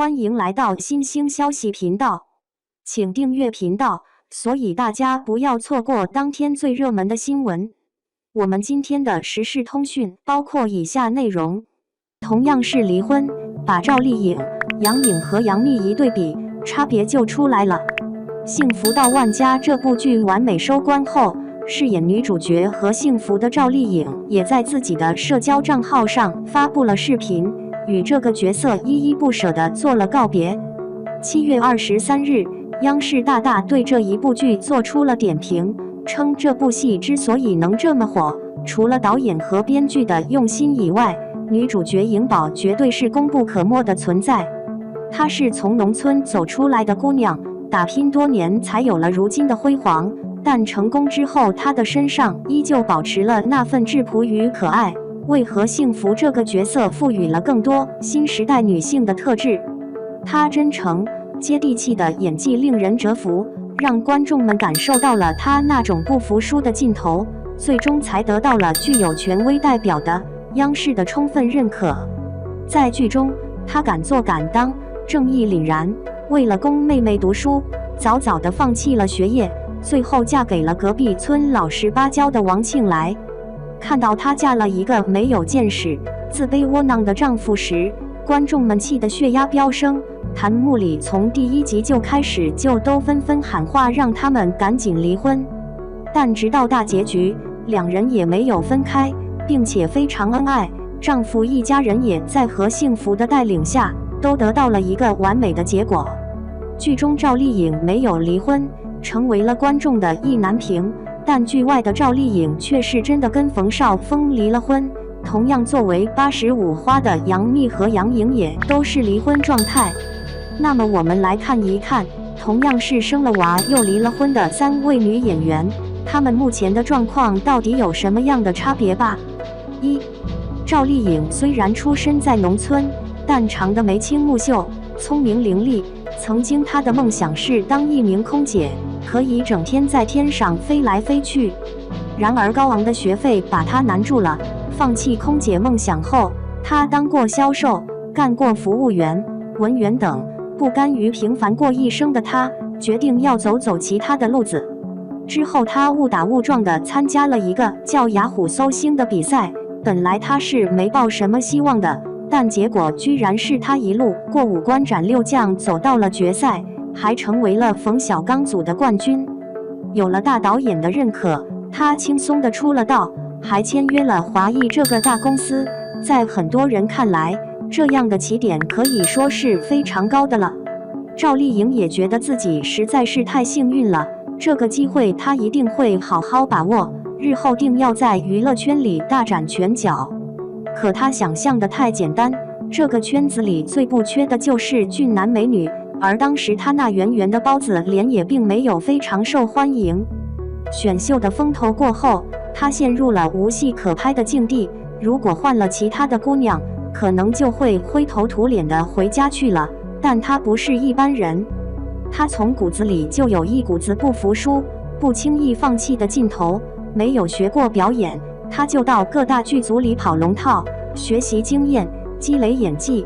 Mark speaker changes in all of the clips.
Speaker 1: 欢迎来到新兴消息频道，请订阅频道，所以大家不要错过当天最热门的新闻。我们今天的时事通讯包括以下内容：同样是离婚，把赵丽颖、杨颖和杨幂一对比，差别就出来了。《幸福到万家》这部剧完美收官后，饰演女主角和幸福的赵丽颖也在自己的社交账号上发布了视频，与这个角色依依不舍地做了告别。7月23日，央视大大对这一部剧做出了点评，称这部戏之所以能这么火，除了导演和编剧的用心以外，女主角颖宝绝对是功不可没的存在。她是从农村走出来的姑娘，打拼多年才有了如今的辉煌，但成功之后，她的身上依旧保持了那份质朴与可爱。为何幸福这个角色赋予了更多新时代女性的特质？她真诚接地气的演技令人折服，让观众们感受到了她那种不服输的劲头，最终才得到了具有权威代表的央视的充分认可。在剧中，她敢做敢当，正义凛然，为了供妹妹读书，早早地放弃了学业，最后嫁给了隔壁村老实巴交的王庆来。看到她嫁了一个没有见识、自卑窝囊的丈夫时，观众们气得血压飙升。弹幕里从第1集就开始就都纷纷喊话，让他们赶紧离婚。但直到大结局，两人也没有分开，并且非常恩爱。丈夫一家人也在和幸福的带领下，都得到了一个完美的结果。剧中赵丽颖没有离婚，成为了观众的意难平。但剧外的赵丽颖却是真的跟冯绍峰离了婚，同样作为85花的杨幂和杨颖也都是离婚状态。那么我们来看一看，同样是生了娃又离了婚的3位女演员，她们目前的状况到底有什么样的差别吧？1. 赵丽颖虽然出身在农村，但长得眉清目秀，聪明伶俐，曾经她的梦想是当一名空姐，可以整天在天上飞来飞去。然而高昂的学费把她难住了，放弃空姐梦想后，她当过销售，干过服务员、文员等，不甘于平凡过一生的她，决定要走其他的路子。之后她误打误撞地参加了一个叫雅虎搜星的比赛，本来她是没抱什么希望的，但结果居然是她一路过5关斩6将走到了决赛，还成为了冯小刚组的冠军。有了大导演的认可，他轻松地出了道，还签约了华谊这个大公司。在很多人看来，这样的起点可以说是非常高的了。赵丽颖也觉得自己实在是太幸运了，这个机会她一定会好好把握，日后定要在娱乐圈里大展拳脚。可她想象的太简单，这个圈子里最不缺的就是俊男美女，而当时她那圆圆的包子脸也并没有非常受欢迎。选秀的风头过后，她陷入了无戏可拍的境地，如果换了其他的姑娘，可能就会灰头土脸的回家去了。但她不是一般人，她从骨子里就有一股子不服输、不轻易放弃的劲头。没有学过表演，她就到各大剧组里跑龙套，学习经验，积累演技。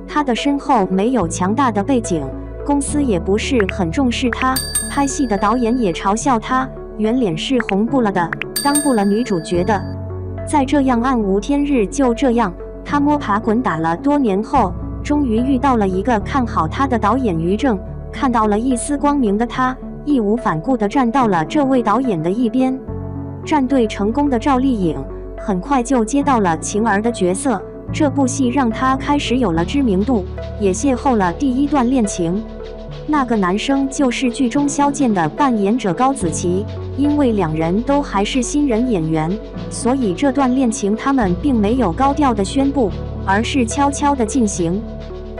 Speaker 1: 她的身后没有强大的背景，公司也不是很重视她，拍戏的导演也嘲笑她，圆脸是红不了的，当不了女主角的。在这样暗无天日，就这样她摸爬滚打了多年后，终于遇到了一个看好她的导演于正。看到了一丝光明的她，义无反顾地站到了这位导演的一边。站队成功的赵丽颖很快就接到了晴儿的角色，这部戏让她开始有了知名度，也邂逅了第一段恋情。那个男生就是剧中萧剑的扮演者高子淇。因为两人都还是新人演员，所以这段恋情他们并没有高调的宣布，而是悄悄的进行。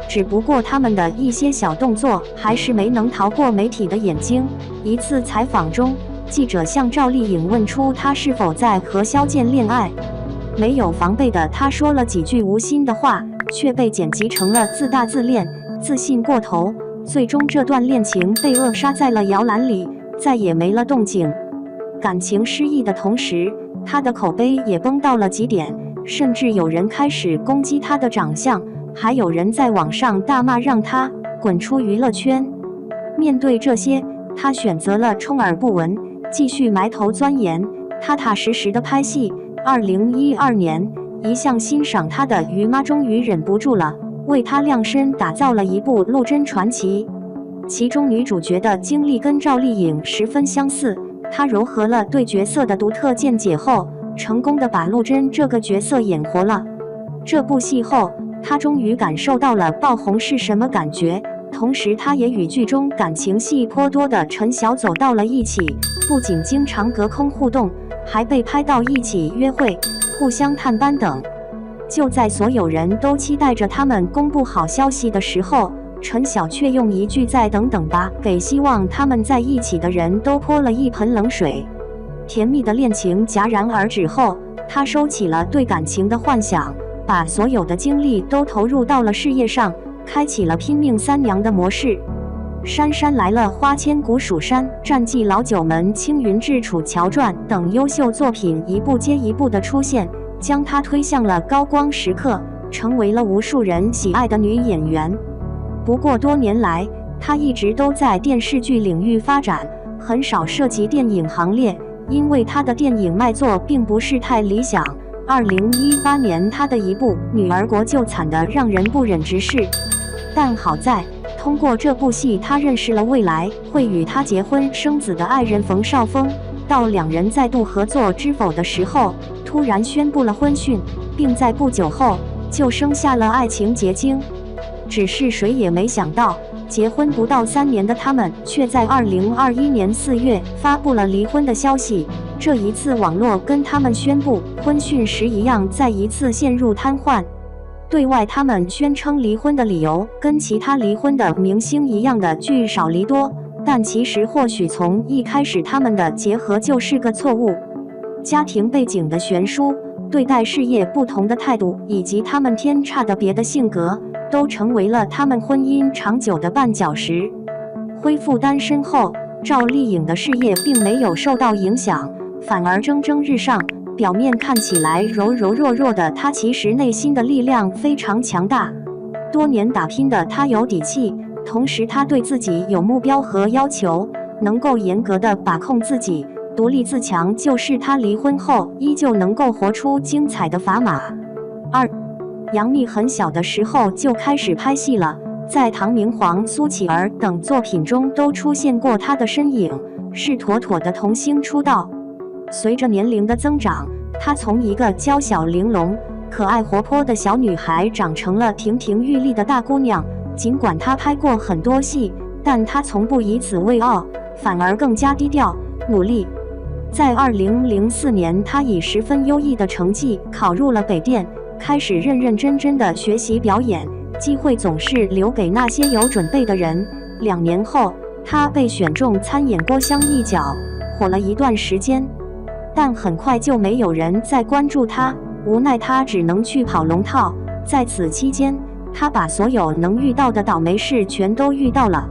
Speaker 1: 只不过他们的一些小动作还是没能逃过媒体的眼睛。一次采访中，记者向赵丽颖问出她是否在和萧剑恋爱，没有防备的她说了几句无心的话，却被剪辑成了自大自恋、自信过头。最终这段恋情被扼杀在了摇篮里，再也没了动静。感情失意的同时，她的口碑也崩到了极点，甚至有人开始攻击她的长相，还有人在网上大骂让他滚出娱乐圈。面对这些，他选择了充耳不闻，继续埋头钻研，踏踏实实的拍戏。2012年，一向欣赏他的于妈终于忍不住了，为他量身打造了一部《陆贞传奇》。其中女主角的经历跟赵丽颖十分相似，她糅合了对角色的独特见解后，成功的把陆贞这个角色演活了。这部戏后，她终于感受到了爆红是什么感觉，同时她也与剧中感情戏颇多的陈晓走到了一起，不仅经常隔空互动，还被拍到一起约会、互相探班等。就在所有人都期待着他们公布好消息的时候，陈晓却用一句再等等吧，给希望他们在一起的人都泼了一盆冷水。甜蜜的恋情戛然而止后，他收起了对感情的幻想，把所有的精力都投入到了事业上，开启了拼命三娘的模式。姗姗来了、花千骨蜀山、战绩老九门、青云志楚乔传等优秀作品一部接一部的出现，将她推向了高光时刻，成为了无数人喜爱的女演员。不过多年来，她一直都在电视剧领域发展，很少涉及电影行列，因为她的电影卖座并不是太理想。2018年，她的一部《女儿国》就惨得让人不忍直视，但好在通过这部戏，她认识了未来会与她结婚生子的爱人冯绍峰。到两人再度合作《知否》的时候，突然宣布了婚讯，并在不久后就生下了爱情结晶。只是谁也没想到，结婚不到3年的他们，却在2021年4月发布了离婚的消息。这一次，网络跟他们宣布婚讯时一样，再一次陷入瘫痪。对外，他们宣称离婚的理由跟其他离婚的明星一样的聚少离多，但其实或许从一开始他们的结合就是个错误。家庭背景的悬殊，对待事业不同的态度，以及他们天差的别的性格，都成为了他们婚姻长久的绊脚石。恢复单身后，赵丽颖的事业并没有受到影响，反而蒸蒸日上。表面看起来柔柔弱弱的她，其实内心的力量非常强大。多年打拼的她有底气，同时她对自己有目标和要求，能够严格的把控自己，独立自强，就是她离婚后依旧能够活出精彩的砝码。2. 杨幂很小的时候就开始拍戏了，在唐明皇、苏乞儿等作品中都出现过她的身影，是妥妥的童星出道。随着年龄的增长，她从一个娇小玲珑、可爱活泼的小女孩长成了亭亭玉立的大姑娘。尽管她拍过很多戏，但她从不以此为傲，反而更加低调努力。在2004年，她以十分优异的成绩考入了北电，开始认认真真的学习表演。机会总是留给那些有准备的人。2年后，她被选中参演郭襄一角，火了一段时间。但很快就没有人再关注他，无奈他只能去跑龙套。在此期间，他把所有能遇到的倒霉事全都遇到了，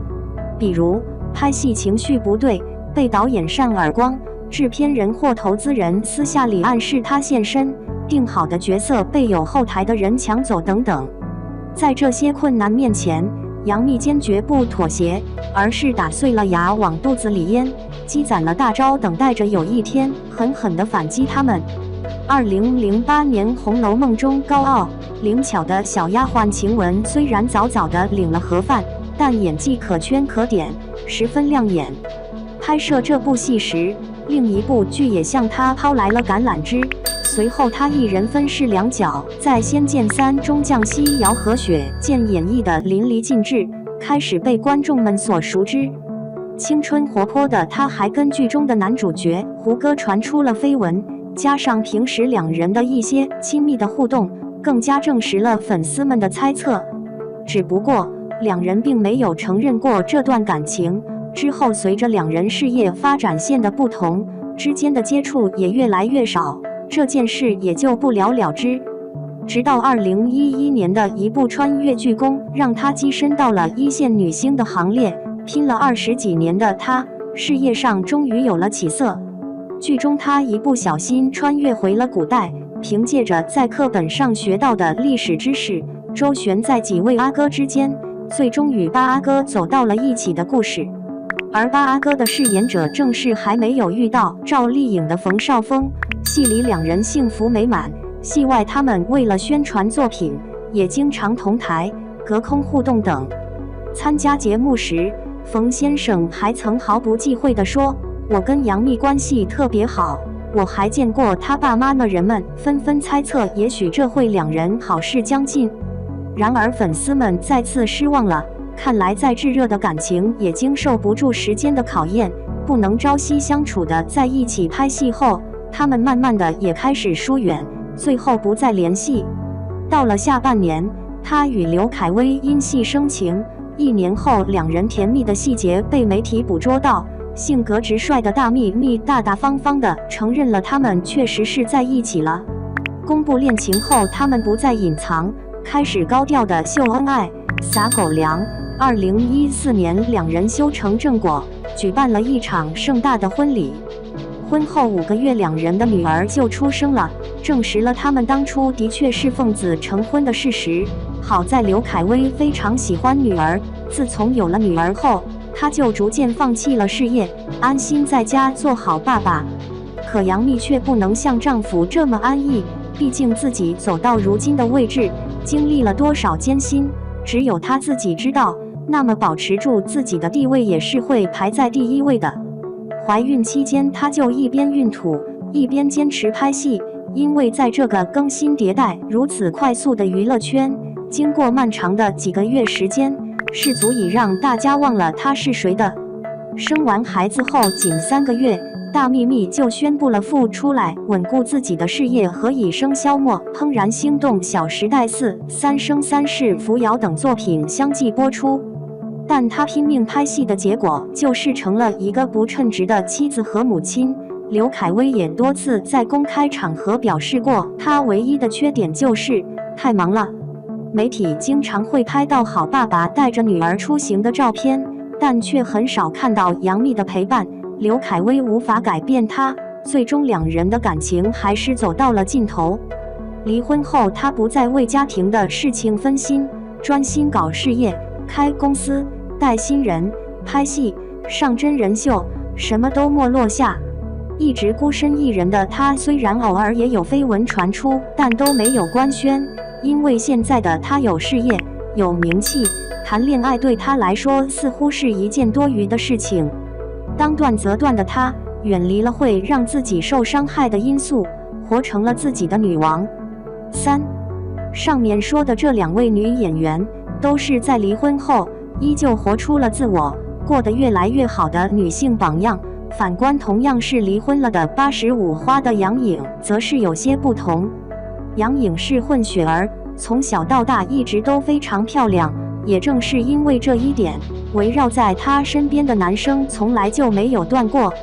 Speaker 1: 比如拍戏情绪不对，被导演扇耳光，制片人或投资人私下里暗示他现身，定好的角色被有后台的人抢走等等。在这些困难面前，杨幂坚决不妥协，而是打碎了牙往肚子里咽，积攒了大招，等待着有一天狠狠地反击他们。2008年，《红楼梦》中高傲灵巧的小丫鬟晴雯，虽然早早地领了盒饭，但演技可圈可点，十分亮眼。拍摄这部戏时，另一部剧也向她抛来了橄榄枝。随后，她一人分饰2角，在《仙剑3》中将西瑶和雪见演绎得淋漓尽致，开始被观众们所熟知。青春活泼的她还跟剧中的男主角胡歌传出了绯闻，加上平时2人的一些亲密的互动，更加证实了粉丝们的猜测。只不过2人并没有承认过这段感情。之后，随着2人事业发展线的不同，之间的接触也越来越少，这件事也就不了了之。直到2011年的一部穿越剧《宫》，让她跻身到了1线女星的行列。拼了20几年的她，事业上终于有了起色。剧中她一不小心穿越回了古代，凭借着在课本上学到的历史知识，周旋在几位阿哥之间，最终与八阿哥走到了一起的故事。而八阿哥的饰演者正是还没有遇到赵丽颖的冯绍峰。戏里两人幸福美满，戏外他们为了宣传作品，也经常同台隔空互动等。参加节目时，冯先生还曾毫不忌讳地说：“我跟杨幂关系特别好，我还见过她爸妈呢。”人们纷纷猜测，也许这会两人好事将近。然而粉丝们再次失望了，看来再炙热的感情也经受不住时间的考验，不能朝夕相处的在一起拍戏后，他们慢慢的也开始疏远，最后不再联系。到了下半年，他与刘恺威因戏生情，1年后两人甜蜜的细节被媒体捕捉到，性格直率的大幂幂大大方方地承认了他们确实是在一起了。公布恋情后，他们不再隐藏，开始高调的秀恩爱撒狗粮。2014年两人修成正果，举办了一场盛大的婚礼。婚后5个月，两人的女儿就出生了，证实了他们当初的确是奉子成婚的事实。好在刘恺威非常喜欢女儿，自从有了女儿后，他就逐渐放弃了事业，安心在家做好爸爸。可杨幂却不能像丈夫这么安逸，毕竟自己走到如今的位置，经历了多少艰辛，只有她自己知道。那么保持住自己的地位也是会排在第1位的。怀孕期间，她就一边孕吐，一边坚持拍戏，因为在这个更新迭代如此快速的娱乐圈，经过漫长的几个月时间，是足以让大家忘了她是谁的。生完孩子后仅3个月，大幂幂就宣布了复出来稳固自己的事业和以声消墨、怦然心动、小时代4、三生三世扶摇等作品相继播出。但她拼命拍戏的结果就是成了一个不称职的妻子和母亲。刘恺威也多次在公开场合表示过，他唯一的缺点就是太忙了。媒体经常会拍到好爸爸带着女儿出行的照片，但却很少看到杨幂的陪伴。刘恺威无法改变他，最终两人的感情还是走到了尽头。离婚后，他不再为家庭的事情分心，专心搞事业，开公司，带新人，拍戏，上真人秀，什么都没落下。一直孤身一人的他，虽然偶尔也有绯闻传出，但都没有官宣，因为现在的他有事业，有名气，谈恋爱对他来说似乎是一件多余的事情。当断则断的他，远离了会让自己受伤害的因素，活成了自己的女王。3. 上面说的这2位女演员，都是在离婚后依旧活出了自我，过得越来越好的女性榜样。反观同样是离婚了的85花的杨颖，则是有些不同。杨颖是混血儿，从小到大一直都非常漂亮，也正是因为这一点，围绕在她身边的男生从来就没有断过。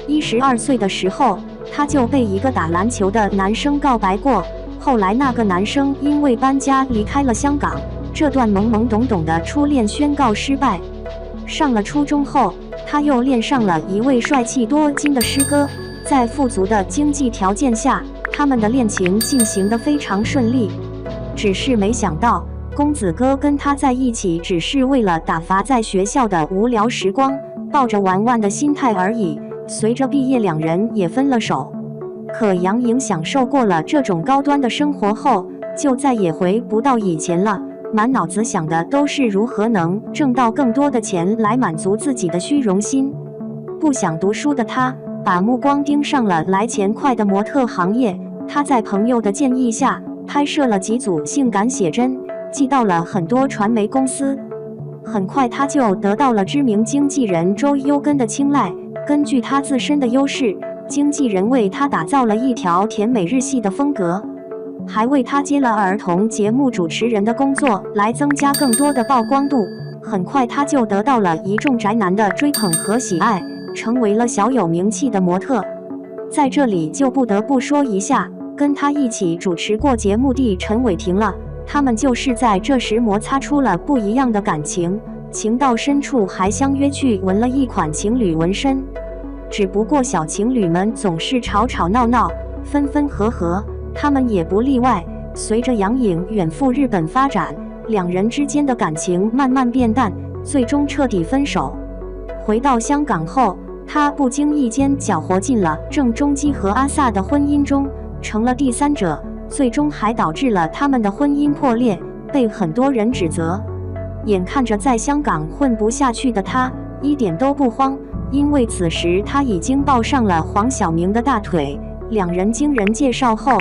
Speaker 1: 12岁的时候，她就被一个打篮球的男生告白过，后来那个男生因为搬家离开了香港，这段懵懵懂懂的初恋宣告失败。上了初中后，他又恋上了一位帅气多金的师哥，在富足的经济条件下，他们的恋情进行得非常顺利。只是没想到，公子哥跟他在一起只是为了打发在学校的无聊时光，抱着玩玩的心态而已。随着毕业，两人也分了手。可杨颖享受过了这种高端的生活后，就再也回不到以前了。满脑子想的都是如何能挣到更多的钱来满足自己的虚荣心。不想读书的他，把目光盯上了来钱快的模特行业。他在朋友的建议下，拍摄了几组性感写真，寄到了很多传媒公司。很快他就得到了知名经纪人周优根的青睐。根据他自身的优势，经纪人为他打造了一条甜美日系的风格，还为他接了儿童节目主持人的工作，来增加更多的曝光度。很快他就得到了一众宅男的追捧和喜爱，成为了小有名气的模特。在这里就不得不说一下跟他一起主持过节目的陈伟霆了，他们就是在这时摩擦出了不一样的感情，情到深处还相约去纹了一款情侣纹身。只不过小情侣们总是吵吵闹闹，分分合合，他们也不例外。随着杨颖远赴日本发展，两人之间的感情慢慢变淡，最终彻底分手。回到香港后，他不经意间搅和进了郑中基和阿萨的婚姻中，成了第三者，最终还导致了他们的婚姻破裂，被很多人指责。眼看着在香港混不下去的他，一点都不慌，因为此时他已经抱上了黄晓明的大腿。两人经人介绍后，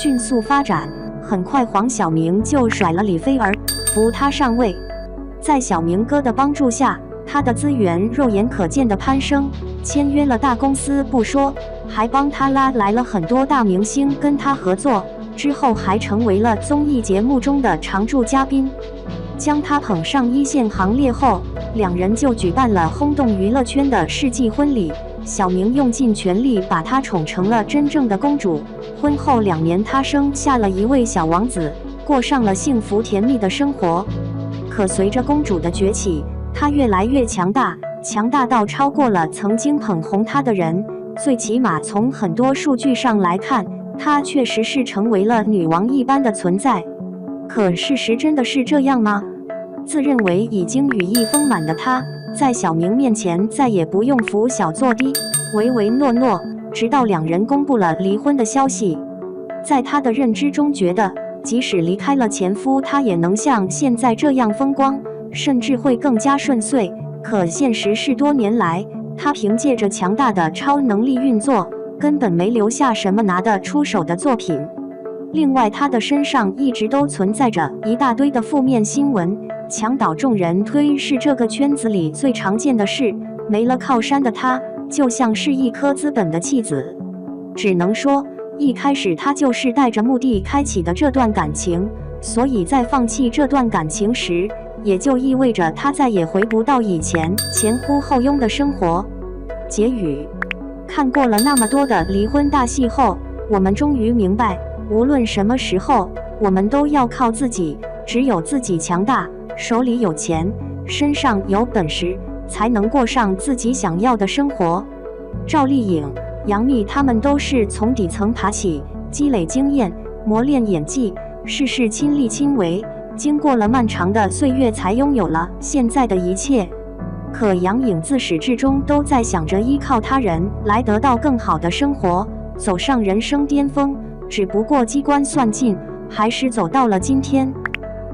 Speaker 1: 迅速发展，很快黄晓明就甩了李菲儿，扶他上位。在小明哥的帮助下，他的资源肉眼可见的攀升，签约了大公司不说，还帮他拉来了很多大明星跟他合作，之后还成为了综艺节目中的常驻嘉宾。将他捧上一线行列后，两人就举办了轰动娱乐圈的世纪婚礼。小明用尽全力把她宠成了真正的公主。婚后2年，她生下了一位小王子，过上了幸福甜蜜的生活。可随着公主的崛起，她越来越强大，强大到超过了曾经捧红她的人。最起码从很多数据上来看，她确实是成为了女王一般的存在。可事实真的是这样吗？自认为已经羽翼丰满的她，在小明面前再也不用扶小作低，唯唯诺诺，直到两人公布了离婚的消息。在她的认知中，觉得即使离开了前夫，她也能像现在这样风光，甚至会更加顺遂。可现实是，多年来她凭借着强大的超能力运作，根本没留下什么拿得出手的作品。另外，她的身上一直都存在着一大堆的负面新闻，墙倒众人推是这个圈子里最常见的事。没了靠山的她，就像是一颗资本的弃子。只能说，一开始她就是带着目的开启的这段感情，所以在放弃这段感情时，也就意味着她再也回不到以前前呼后拥的生活。结语：看过了那么多的离婚大戏后，我们终于明白，无论什么时候，我们都要靠自己，只有自己强大，手里有钱，身上有本事，才能过上自己想要的生活。赵丽颖、杨幂他们都是从底层爬起，积累经验，磨练演技，事事亲力亲为，经过了漫长的岁月，才拥有了现在的一切。可杨颖自始至终都在想着依靠他人来得到更好的生活，走上人生巅峰，只不过机关算尽，还是走到了今天。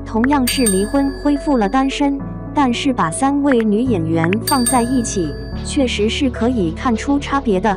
Speaker 1: 同样是离婚恢复了单身，但是把3位女演员放在一起，确实是可以看出差别的。